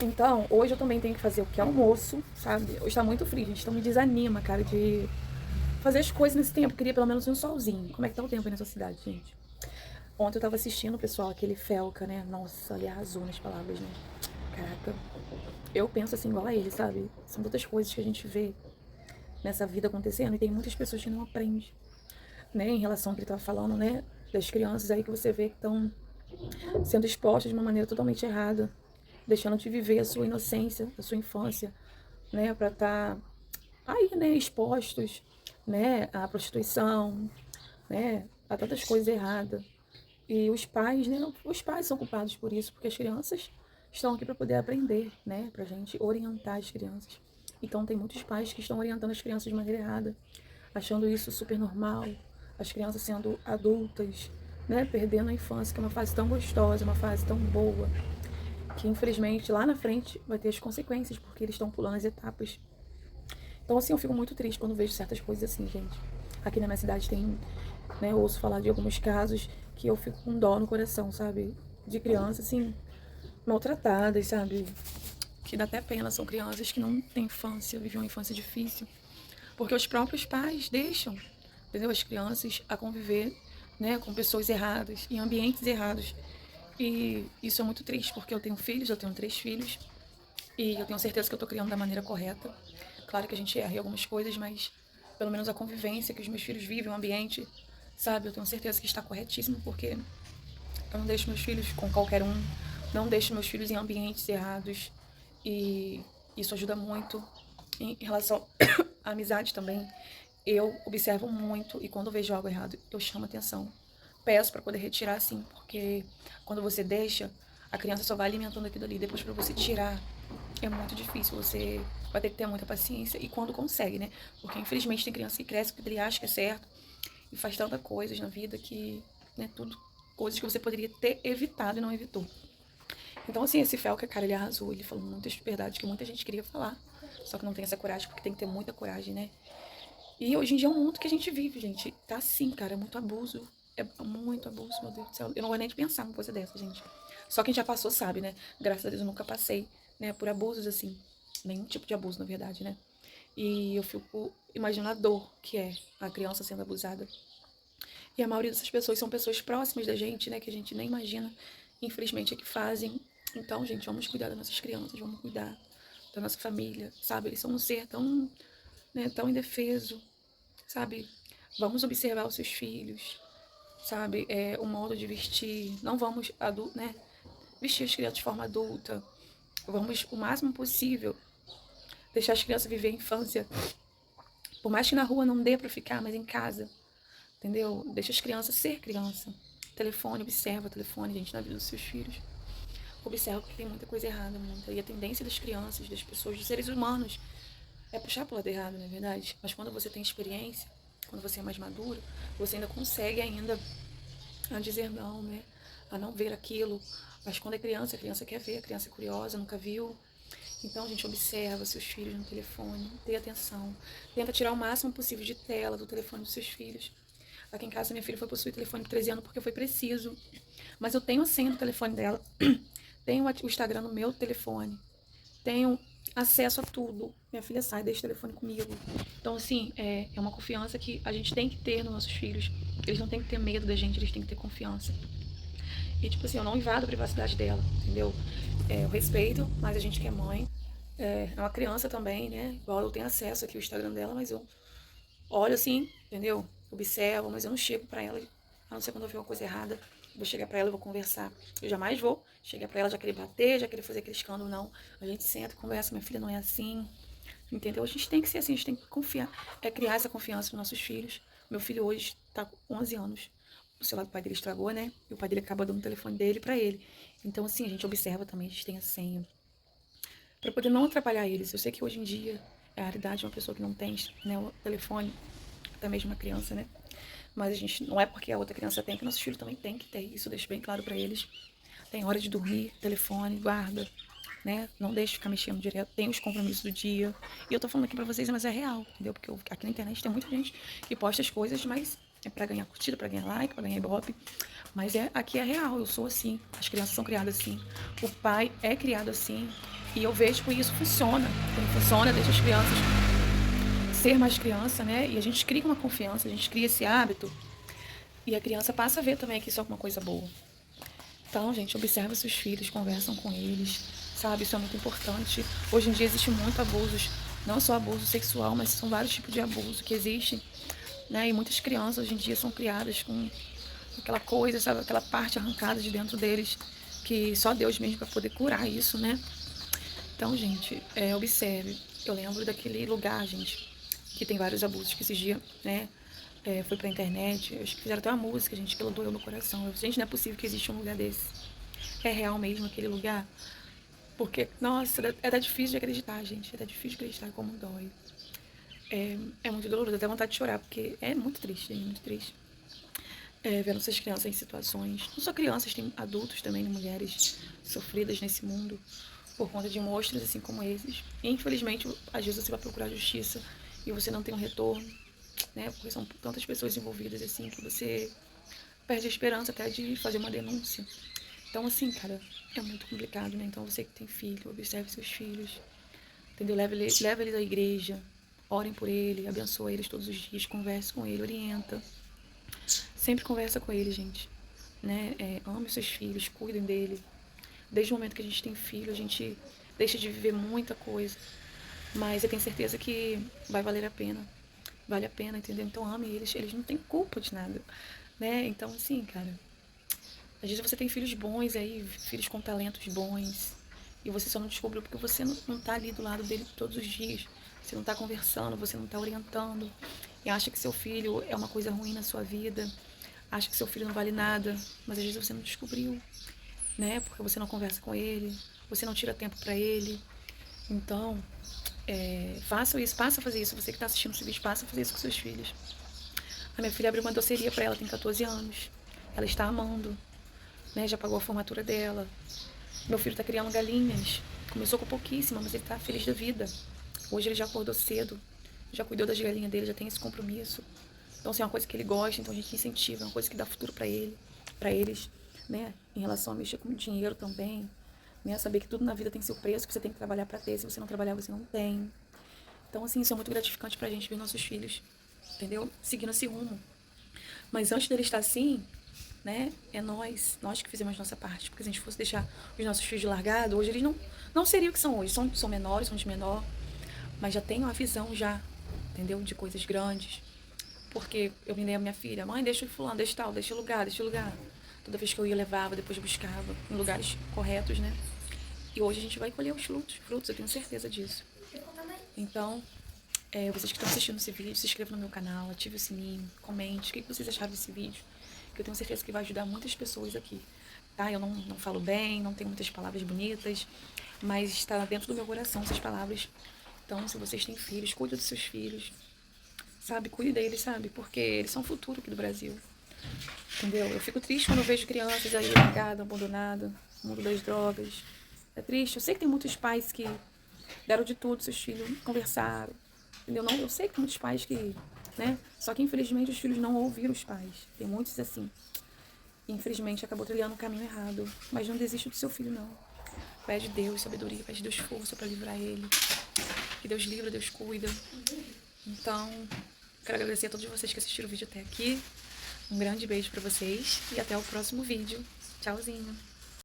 Então, hoje eu também tenho que fazer o que é almoço, sabe? Hoje tá muito frio, gente, então me desanima, cara, de fazer as coisas nesse tempo. Eu queria pelo menos um solzinho. Como é que tá o tempo aí na sua cidade, gente? Ontem eu tava assistindo, pessoal, aquele Felca, né? Nossa, ele arrasou nas palavras, né? Caraca, eu penso assim igual a ele, sabe? São tantas coisas que a gente vê nessa vida acontecendo e tem muitas pessoas que não aprendem, né? Em relação ao que ele tava falando, né? Das crianças aí que você vê que estão sendo expostas de uma maneira totalmente errada, deixando de viver a sua inocência, a sua infância, né? Pra estar aí, né? Expostos, né? À prostituição, né? A tantas coisas erradas. E os pais, né? Os pais são culpados por isso, porque as crianças estão aqui para poder aprender, né? Pra gente orientar as crianças. Então tem muitos pais que estão orientando as crianças de maneira errada, achando isso super normal, as crianças sendo adultas, né? Perdendo a infância, que é uma fase tão gostosa, uma fase tão boa, que infelizmente lá na frente vai ter as consequências, porque eles estão pulando as etapas. Então assim, eu fico muito triste quando vejo certas coisas assim, gente. Aqui na minha cidade tem, né, eu ouço falar de alguns casos que eu fico com dó no coração, sabe? De crianças, assim, maltratadas, sabe? Que dá até pena, são crianças que não têm infância, vivem uma infância difícil. Porque os próprios pais deixam, entendeu? As crianças a conviver, né, com pessoas erradas, em ambientes errados. E isso é muito triste, porque eu tenho filhos, eu tenho 3 filhos, e eu tenho certeza que eu tô criando da maneira correta. Claro que a gente erra em algumas coisas, mas pelo menos a convivência que os meus filhos vivem, o ambiente, sabe? Eu tenho certeza que está corretíssimo, porque eu não deixo meus filhos com qualquer um, não deixo meus filhos em ambientes errados. E isso ajuda muito em relação à amizade também. Eu observo muito e quando vejo algo errado, eu chamo atenção. Peço para poder retirar sim, porque quando você deixa, a criança só vai alimentando aquilo ali. Depois para você tirar, é muito difícil. Você vai ter que ter muita paciência e quando consegue, né? Porque infelizmente tem criança que cresce porque ele acha que é certo e faz tantas coisas na vida que, né, tudo coisas que você poderia ter evitado e não evitou. Então, assim, esse Felca, cara, ele arrasou. Ele falou muitas verdades que muita gente queria falar. Só que não tem essa coragem, porque tem que ter muita coragem, né? E hoje em dia é um mundo que a gente vive, gente. Tá assim, cara, é muito abuso. É muito abuso, meu Deus do céu. Eu não gosto nem de pensar uma coisa dessa, gente. Só quem já passou sabe, né? Graças a Deus eu nunca passei, né, por abusos assim. Nenhum tipo de abuso, na verdade, né? E eu fico imaginando a dor que é a criança sendo abusada. E a maioria dessas pessoas são pessoas próximas da gente, né? Que a gente nem imagina, infelizmente, é que fazem. Então, gente, vamos cuidar das nossas crianças, vamos cuidar da nossa família, sabe? Eles são um ser tão, né, tão indefeso, sabe? Vamos observar os seus filhos, sabe? O modo de vestir. Não vamos, né, vestir as crianças de forma adulta. Vamos, o máximo possível, deixar as crianças viver a infância. Por mais que na rua não dê pra ficar, mas em casa, entendeu? Deixa as crianças ser criança. Telefone, observa o telefone, gente, na vida dos seus filhos. Observa que tem muita coisa errada, muita. E a tendência das crianças, das pessoas, dos seres humanos, é puxar pro lado errado, não é verdade? Mas quando você tem experiência, quando você é mais maduro, você ainda consegue ainda a dizer não, né? A não ver aquilo. Mas quando é criança, a criança quer ver, a criança é curiosa, nunca viu. Então, a gente observa seus filhos no telefone, dê atenção. Tenta tirar o máximo possível de tela do telefone dos seus filhos. Aqui em casa, minha filha foi possuir telefone com 13 anos porque foi preciso. Mas eu tenho a senha do telefone dela, tenho o Instagram no meu telefone, tenho acesso a tudo. Minha filha sai, deixa o telefone comigo. Então, assim, é uma confiança que a gente tem que ter nos nossos filhos. Eles não têm que ter medo da gente, eles têm que ter confiança. E, tipo assim, eu não invado a privacidade dela, entendeu? Eu respeito, mas a gente que é mãe, é uma criança também, né? Igual eu tenho acesso aqui ao Instagram dela, mas eu olho assim, entendeu? Observo, mas eu não chego pra ela, a não ser quando eu ver uma coisa errada. Eu vou chegar pra ela e vou conversar. Eu jamais vou chegar pra ela, já querer bater, já querer fazer aquele escândalo, não. A gente senta, conversa, minha filha não é assim, entendeu? A gente tem que ser assim, a gente tem que confiar, criar essa confiança nos nossos filhos. Meu filho hoje tá com 11 anos. O celular do pai dele estragou, né? E o pai dele acaba dando o telefone dele pra ele. Então, assim, a gente observa também, a gente tem a senha. Pra poder não atrapalhar eles. Eu sei que hoje em dia é a realidade de uma pessoa que não tem, né, o telefone, até mesmo uma criança, né? Mas a gente, não é porque a outra criança tem que nossos filhos também tem que ter. Isso eu deixo bem claro pra eles. Tem hora de dormir, telefone, guarda, né? Não deixe ficar mexendo direto. Tem os compromissos do dia. E eu tô falando aqui pra vocês, mas é real, entendeu? Porque aqui na internet tem muita gente que posta as coisas, mas é pra ganhar curtida, pra ganhar like, pra ganhar ibope. Mas aqui é real, eu sou assim. As crianças são criadas assim. O pai é criado assim. E eu vejo que isso funciona. Quando funciona, deixa as crianças ser mais criança, né? E a gente cria uma confiança, a gente cria esse hábito. E a criança passa a ver também que isso é alguma coisa boa. Então, gente, observa seus filhos, conversam com eles, sabe? Isso é muito importante. Hoje em dia existe muito abusos, não só abuso sexual, mas são vários tipos de abuso que existem, né? E muitas crianças hoje em dia são criadas com aquela coisa, sabe? Aquela parte arrancada de dentro deles, que só Deus mesmo para poder curar isso, né? Então, gente, observe. Eu lembro daquele lugar, gente, que tem vários abusos, que esses dias, né? Foi pra internet, acho que fizeram até uma música, gente, aquilo doeu no coração. Gente, não é possível que exista um lugar desse. É real mesmo aquele lugar? Porque, nossa, é até difícil de acreditar, gente. É até difícil de acreditar como dói. É muito doloroso, até vontade de chorar, porque é muito triste, gente, muito triste. Vendo essas crianças em situações, não só crianças, tem adultos também, né, mulheres sofridas nesse mundo por conta de monstros assim como esses. E, infelizmente, às vezes você vai procurar justiça e você não tem um retorno, né? Porque são tantas pessoas envolvidas assim que você perde a esperança até de fazer uma denúncia. Então, assim, cara, é muito complicado, né? Então, você que tem filho, observe seus filhos, entendeu? Leve eles à igreja, orem por ele, abençoe eles todos os dias, converse com ele, orienta. Sempre conversa com ele, gente, né? Ame os seus filhos, cuidem dele. Desde o momento que a gente tem filho, a gente deixa de viver muita coisa. Mas eu tenho certeza que vai valer a pena. Vale a pena, entendeu? Então ame eles, eles não têm culpa de nada, né? Então, assim, cara, às vezes você tem filhos bons aí, filhos com talentos bons, e você só não descobriu porque você não tá ali do lado dele todos os dias. Você não tá conversando, você não tá orientando, e acha que seu filho é uma coisa ruim na sua vida, acha que seu filho não vale nada, mas às vezes você não descobriu, né? Porque você não conversa com ele, você não tira tempo pra ele. Então, faça isso, passa a fazer isso. Você que está assistindo esse vídeo, passa a fazer isso com seus filhos. A minha filha abriu uma doceria para ela, tem 14 anos. Ela está amando, né? Já pagou a formatura dela. Meu filho está criando galinhas. Começou com pouquíssima, mas ele está feliz da vida. Hoje ele já acordou cedo, já cuidou das galinhas dele, já tem esse compromisso. Então, assim, é uma coisa que ele gosta, então a gente incentiva, é uma coisa que dá futuro para ele, para eles, né? Em relação a mexer com dinheiro também, né? Saber que tudo na vida tem seu preço, que você tem que trabalhar para ter, se você não trabalhar, você não tem. Então, assim, isso é muito gratificante pra gente ver nossos filhos, entendeu? Seguindo esse rumo. Mas antes dele estar assim, né, é nós que fizemos nossa parte. Porque se a gente fosse deixar os nossos filhos largados, hoje eles não seriam o que são hoje. São menores, são de menor, mas já tem uma visão já, entendeu? De coisas grandes. Porque eu me lembro minha filha, mãe, deixa o fulano, deixa tal, deixa o lugar, deixa o lugar. Toda vez que eu ia, levava, depois buscava, em lugares corretos, né? E hoje a gente vai colher os frutos, eu tenho certeza disso. Então, vocês que estão assistindo esse vídeo, se inscrevam no meu canal, ative o sininho, comente o que vocês acharam desse vídeo, que eu tenho certeza que vai ajudar muitas pessoas aqui, tá? Eu não falo bem, não tenho muitas palavras bonitas, mas está dentro do meu coração essas palavras. Então, se vocês têm filhos, cuide dos seus filhos, sabe? Cuide deles, sabe? Porque eles são o futuro aqui do Brasil, entendeu? Eu fico triste quando eu vejo crianças aí largadas, abandonadas, no mundo das drogas. É triste. Eu sei que tem muitos pais que deram de tudo, seus filhos conversaram, entendeu? Não, eu sei que tem muitos pais que, né? Só que infelizmente os filhos não ouviram os pais. Tem muitos assim. E, infelizmente acabou trilhando o caminho errado. Mas não desiste do seu filho, não. Pede Deus sabedoria, pede Deus força para livrar ele. Que Deus livra, Deus cuida. Então, quero agradecer a todos vocês que assistiram o vídeo até aqui. Um grande beijo para vocês e até o próximo vídeo. Tchauzinho.